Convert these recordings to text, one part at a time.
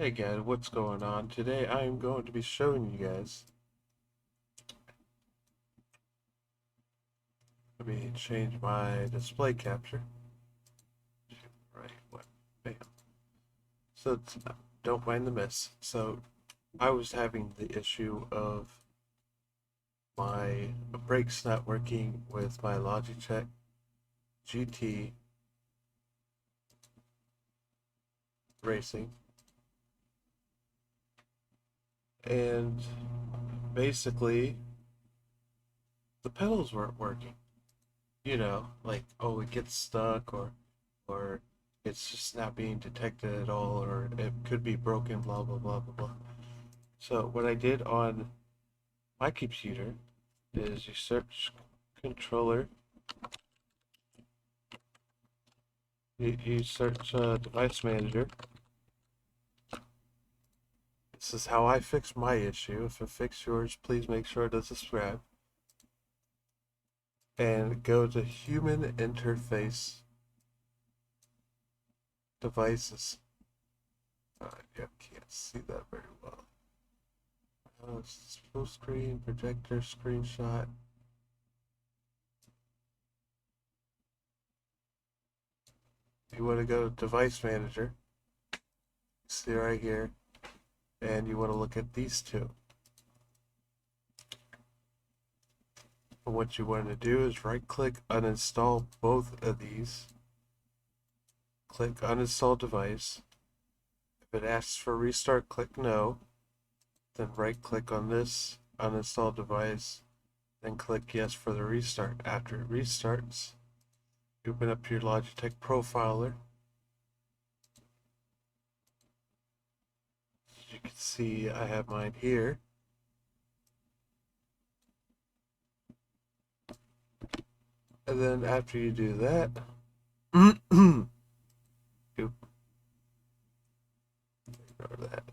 Hey guys, what's going on? Today I am going to be showing you guys. Let me change my display capture. Right, what? Bam. So don't mind the mess. So I was having the issue of my brakes not working with my Logitech GT Racing, and basically the pedals weren't working. Like, oh, it gets stuck, or it's just not being detected at all, or it could be broken, blah blah blah blah blah. So what I did on my computer is you search controller, you search device manager. This is how I fix my issue. If it fixed yours, please make sure to subscribe and go to human interface devices. You can't see that very well. It's full screen, projector, screenshot. You want to go to device manager, see right here, and you want to look at these two. And what you want to do is right click, uninstall both of these. Click uninstall device. If it asks for restart, click no. Then right click on this, uninstall device, then click yes for the restart. After it restarts, open up your Logitech profiler. As you can see, I have mine here. And then after you do that, ignore that.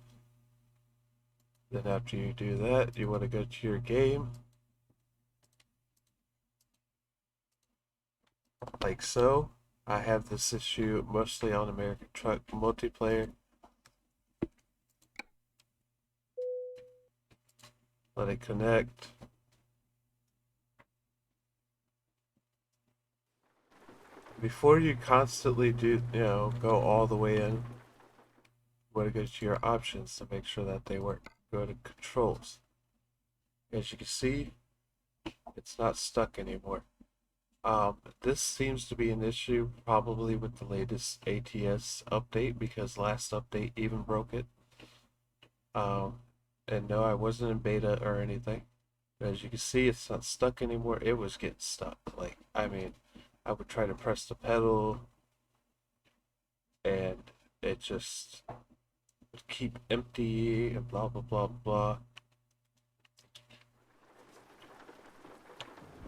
Then after you do that, you want to go to your game, like so. I have this issue mostly on American Truck multiplayer. Let it connect. Before you constantly go all the way in, you want to go to your options to make sure that they work. Go to controls. As you can see, it's not stuck anymore. This seems to be an issue probably with the latest ATS update, because last update even broke it. And no, I wasn't in beta or anything. But as you can see, it's not stuck anymore. It was getting stuck. Like, I mean, I would try to press the pedal and it just would keep empty and blah blah blah blah.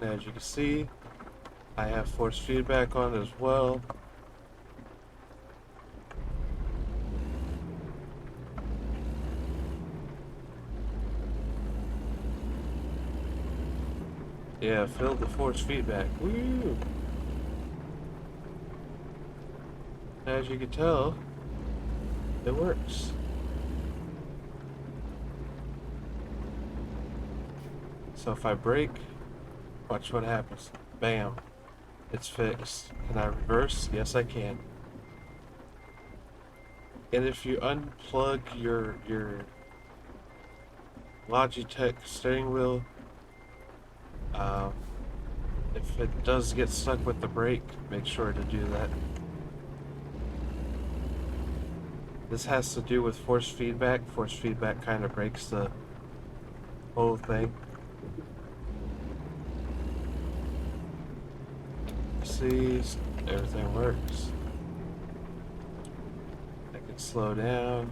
And as you can see, I have force feedback on as well. Yeah, feel the force feedback. Woo! As you can tell, it works. So if I brake, watch what happens. Bam. It's fixed. Can I reverse? Yes, I can. And if you unplug your Logitech steering wheel, uh, if it does get stuck with the brake, make sure to do that. This has to do with force feedback. Force feedback kind of breaks the whole thing. See, everything works. I can slow down,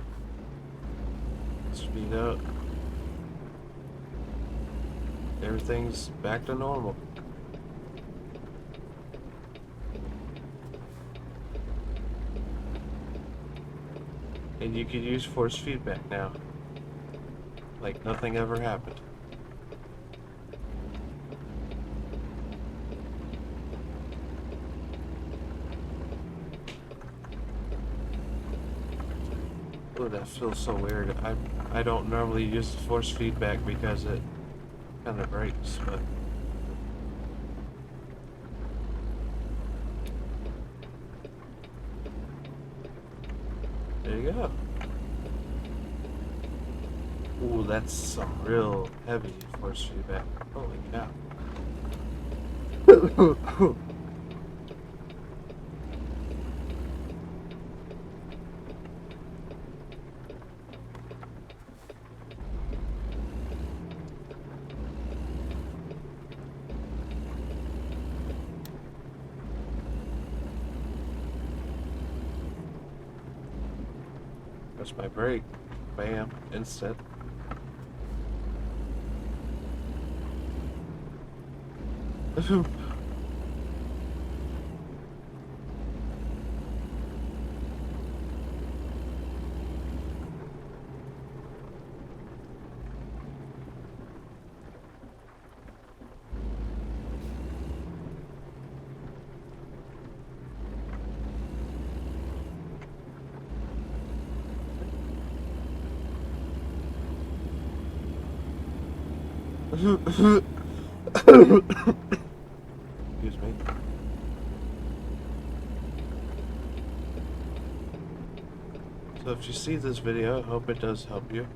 speed up. Everything's back to normal. And you can use force feedback now, like nothing ever happened. Oh, that feels so weird. I don't normally use the force feedback because it kind of breaks, but there you go. Ooh, that's some real heavy force feedback. Holy cow. That's my brake. Bam. Instant. Excuse me. So if you see this video, I hope it does help you.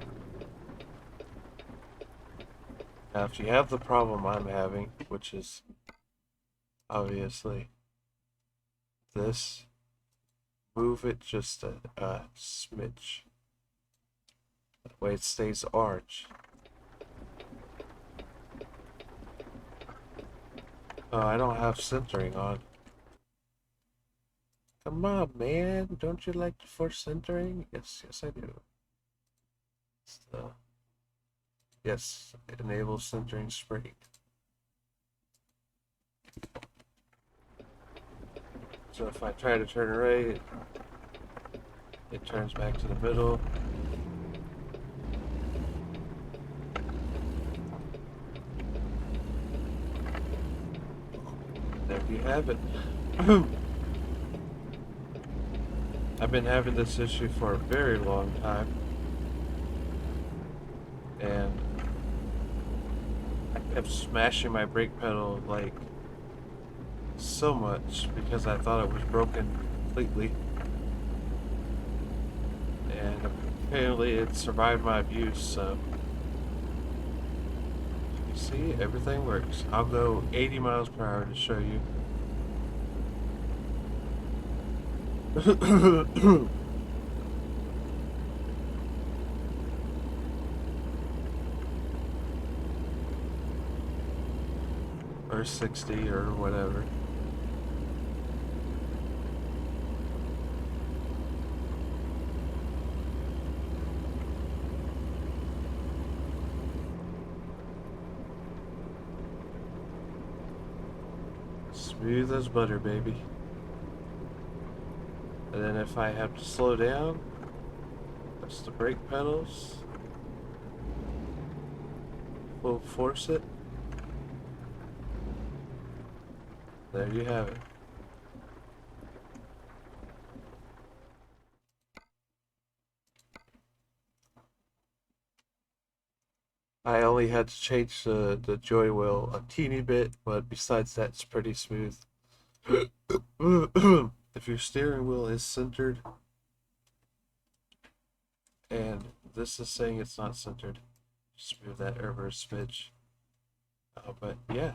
Now, if you have the problem I'm having, which is obviously this, move it just a smidge. That way it stays orange. Oh, I don't have centering on. Come on, man. Don't you like force centering? Yes, yes I do. Yes, enable centering spring. So if I try to turn right, it turns back to the middle. There you have it. I've been having this issue for a very long time. And I kept smashing my brake pedal like so much because I thought it was broken completely. And apparently it survived my abuse, so you see, everything works. I'll go 80 miles per hour to show you. Or 60 or whatever. Smooth as butter, baby. And then if I have to slow down, that's the brake pedals. We'll force it. There you have it. I only had to change the joy wheel a teeny bit, but besides that, it's pretty smooth. If your steering wheel is centered, and this is saying it's not centered, just move that over a smidge. But yeah.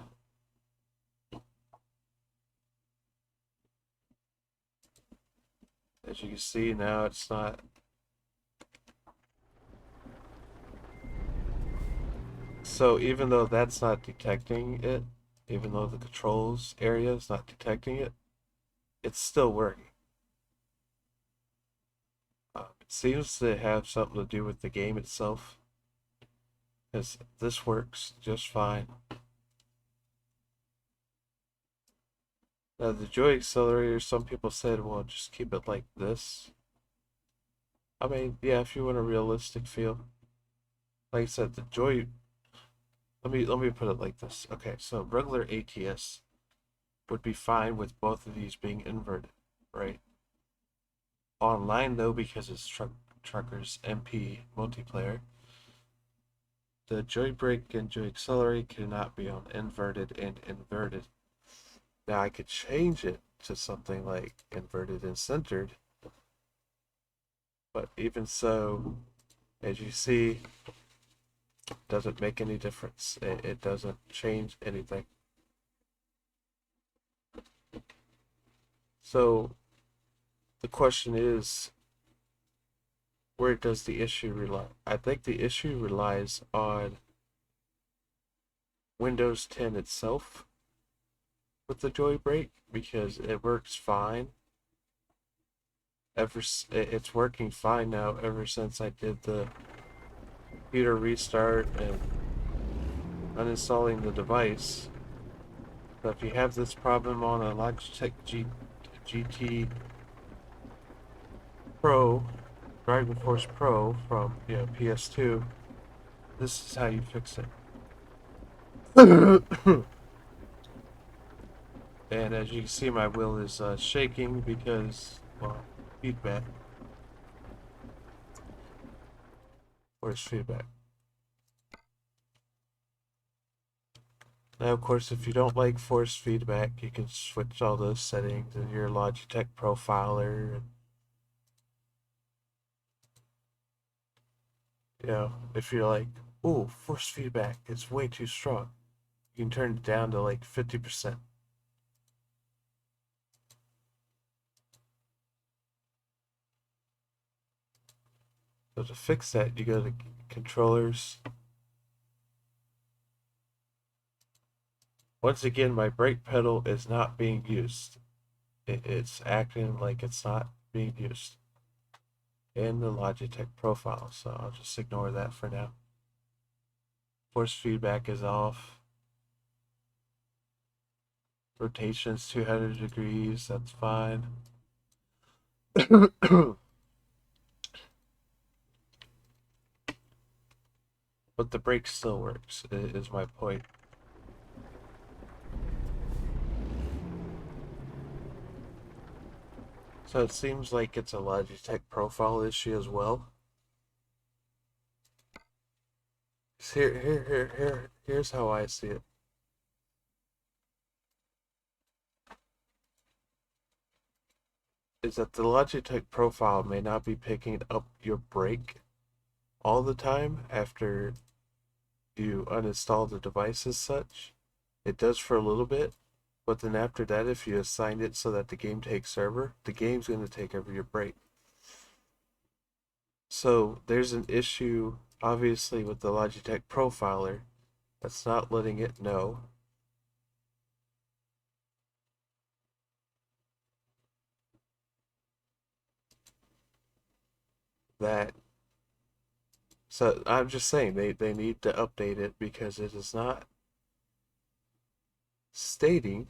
As you can see, now it's not. So even though that's not detecting it, even though the controls area is not detecting it, it's still working. It seems to have something to do with the game itself, because this works just fine. Now the joy accelerator, some people said, well, just keep it like this. I mean, yeah, if you want a realistic feel. Like I said, the joy. Let me put it like this. Okay, so regular ATS would be fine with both of these being inverted, right? Online though, because it's Truckers MP multiplayer. The joy brake and joy accelerate cannot be on inverted and inverted. Now I could change it to something like inverted and centered, but even so, as you see, it doesn't make any difference. It doesn't change anything. So the question is, where does the issue rely? I think the issue relies on Windows 10 itself with the joy brake, because it works fine. It's working fine now ever since I did the computer restart and uninstalling the device. So if you have this problem on a Logitech GT Pro, Dragon Force Pro from PS2, this is how you fix it. And as you can see, my wheel is shaking because, well, feedback. Where's feedback? Now, of course, if you don't like force feedback, you can switch all those settings in your Logitech profiler. And, if you're like, ooh, force feedback, it's way too strong, you can turn it down to like 50%. So to fix that, you go to controllers. Once again, my brake pedal is not being used. It's acting like it's not being used in the Logitech profile, so I'll just ignore that for now. Force feedback is off. Rotation's 200 degrees, that's fine. But the brake still works, is my point. So it seems like it's a Logitech profile issue as well. Here's how I see it. Is that the Logitech profile may not be picking up your brake all the time after you uninstall the device as such. It does for a little bit, but then after that, if you assign it so that the game takes over, the game's going to take over your brake. So there's an issue, obviously, with the Logitech profiler that's not letting it know. So I'm just saying they need to update it, because it is not stating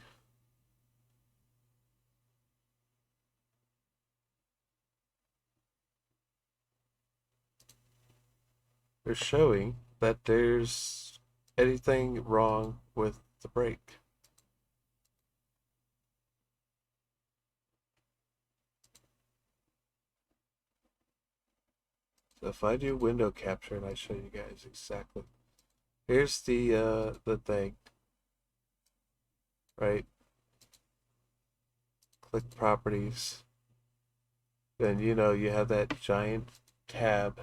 or showing that there's anything wrong with the brake. So if I do window capture and I show you guys exactly, here's the thing, right? Click properties. Then you have that giant tab.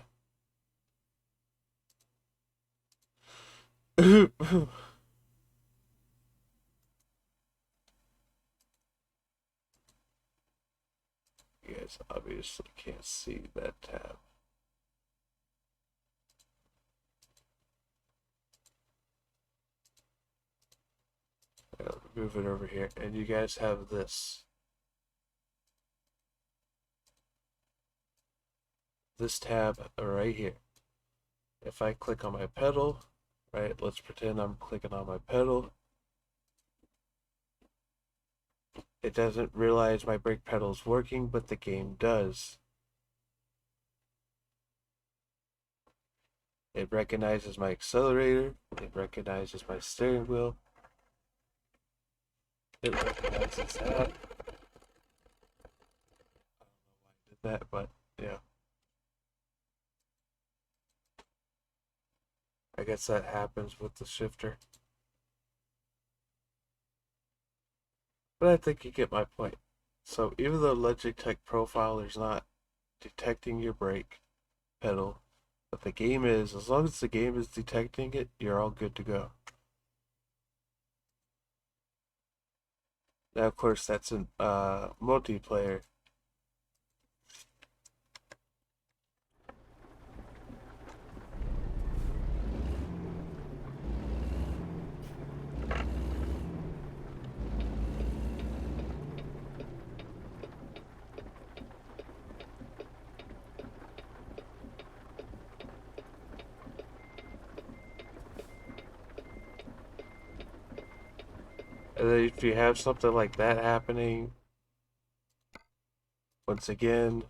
You guys obviously can't see that tab. I'll move it over here, and you guys have this tab right here. If I click on my pedal, right, let's pretend I'm clicking on my pedal. It doesn't realize my brake pedal is working, but the game does. It recognizes my accelerator, it recognizes my steering wheel, it recognizes that. I don't know why I did that, but yeah. I guess that happens with the shifter. But I think you get my point. So even though Logitech Profiler's not detecting your brake pedal, but the game is, as long as the game is detecting it, you're all good to go. Now, of course, that's in multiplayer. And then if you have something like that happening, once again,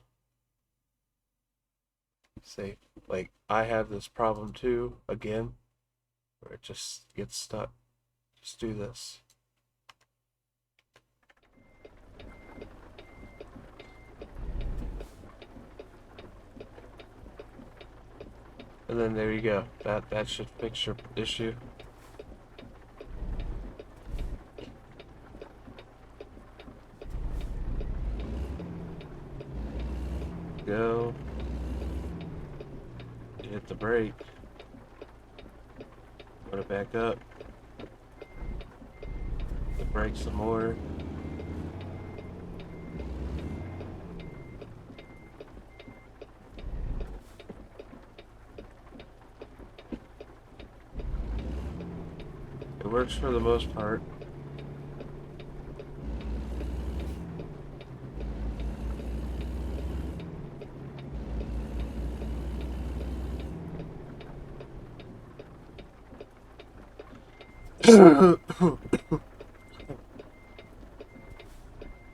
say, like, I have this problem too, again, where it just gets stuck. Just do this. And then there you go. That should fix your issue. Go. Hit the brake. Put it back up. The brake some more. It works for the most part.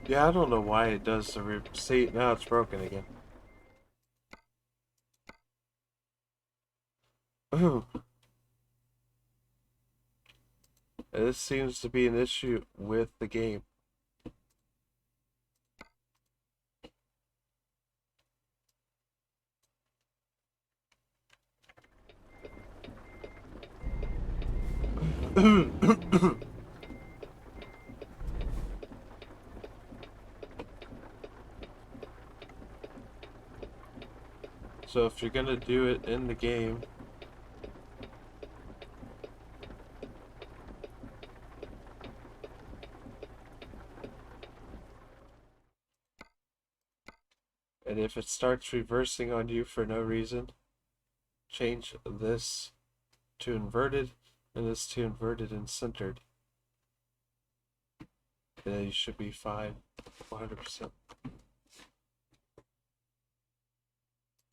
Yeah, I don't know why it does the see, now it's broken again. This seems to be an issue with the game. So if you're gonna do it in the game, and if it starts reversing on you for no reason, change this to inverted and this to inverted and centered. And then you should be fine, 100%.